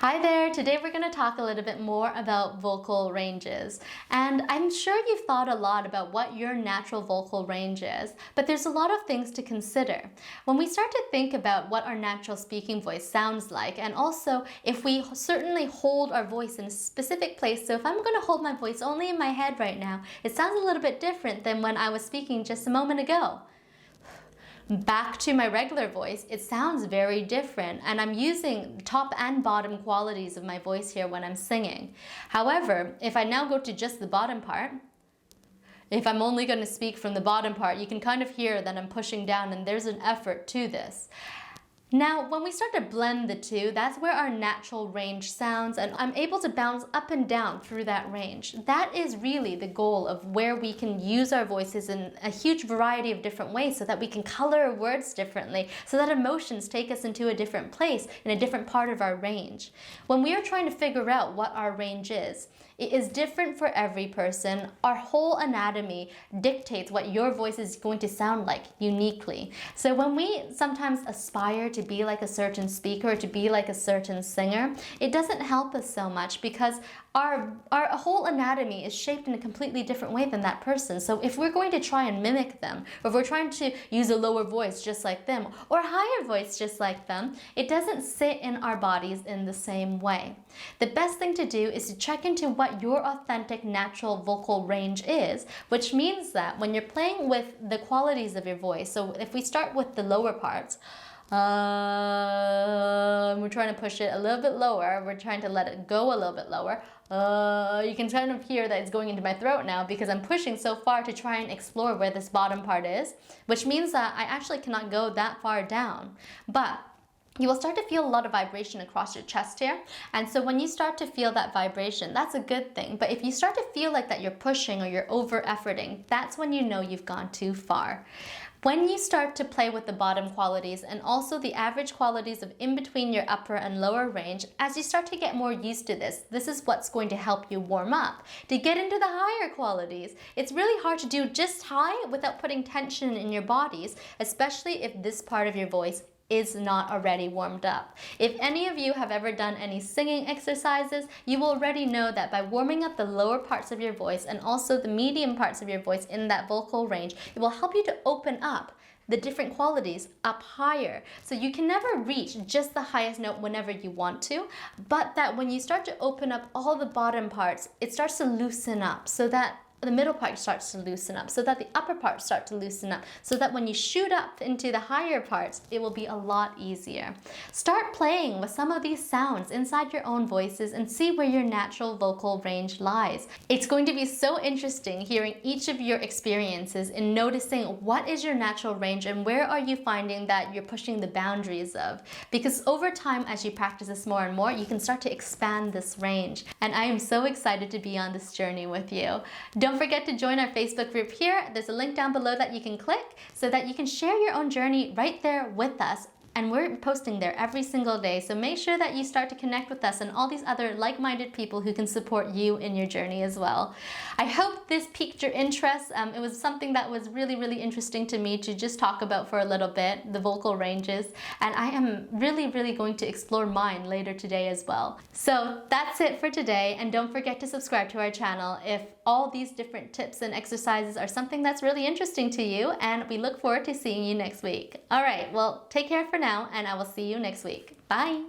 Hi there! Today we're going to talk a little bit more about vocal ranges. And I'm sure you've thought a lot about what your natural vocal range is, but there's a lot of things to consider. When we start to think about what our natural speaking voice sounds like, and also if we certainly hold our voice in a specific place, so if I'm going to hold my voice only in my head right now, it sounds a little bit different than when I was speaking just a moment ago. Back to my regular voice, it sounds very different, and I'm using top and bottom qualities of my voice here when I'm singing. However, if I now go to just the bottom part, if I'm only going to speak from the bottom part, you can kind of hear that I'm pushing down and there's an effort to this. Now, when we start to blend the two, that's where our natural range sounds, and I'm able to bounce up and down through that range. That is really the goal of where we can use our voices in a huge variety of different ways so that we can color words differently, so that emotions take us into a different place, in a different part of our range. When we are trying to figure out what our range is, it is different for every person. Our whole anatomy dictates what your voice is going to sound like uniquely. So when we sometimes aspire to be like a certain speaker or to be like a certain singer, it doesn't help us so much because our whole anatomy is shaped in a completely different way than that person. So if we're going to try and mimic them, or if we're trying to use a lower voice just like them, or a higher voice just like them, it doesn't sit in our bodies in the same way. The best thing to do is to check into what your authentic natural vocal range is, which means that when you're playing with the qualities of your voice, so if we start with the lower parts, we're trying to push it a little bit lower. We're trying to let it go a little bit lower. You can kind of hear that it's going into my throat now because I'm pushing so far to try and explore where this bottom part is, which means that I actually cannot go that far down. But you will start to feel a lot of vibration across your chest here. And so when you start to feel that vibration, that's a good thing. But if you start to feel like that you're pushing or you're over-efforting, that's when you know you've gone too far. When you start to play with the bottom qualities and also the average qualities of in between your upper and lower range, as you start to get more used to this is what's going to help you warm up. To get into the higher qualities, it's really hard to do just high without putting tension in your bodies, especially if this part of your voice is not already warmed up. If any of you have ever done any singing exercises, you will already know that by warming up the lower parts of your voice and also the medium parts of your voice in that vocal range, it will help you to open up the different qualities up higher. So you can never reach just the highest note whenever you want to, but that when you start to open up all the bottom parts, it starts to loosen up so that the middle part starts to loosen up, so that the upper parts start to loosen up, so that when you shoot up into the higher parts, it will be a lot easier. Start playing with some of these sounds inside your own voices and see where your natural vocal range lies. It's going to be so interesting hearing each of your experiences and noticing what is your natural range and where are you finding that you're pushing the boundaries of. Because over time, as you practice this more and more, you can start to expand this range. And I am so excited to be on this journey with you. Don't forget to join our Facebook group here. There's a link down below that you can click so that you can share your own journey right there with us. And we're posting there every single day, so make sure that you start to connect with us and all these other like-minded people who can support you in your journey as well. I hope this piqued your interest. It was something that was really, really interesting to me to just talk about for a little bit, the vocal ranges, and I am really, really going to explore mine later today as well. So that's it for today, and don't forget to subscribe to our channel if all these different tips and exercises are something that's really interesting to you, and we look forward to seeing you next week. All right, well, take care for now, and I will see you next week. Bye!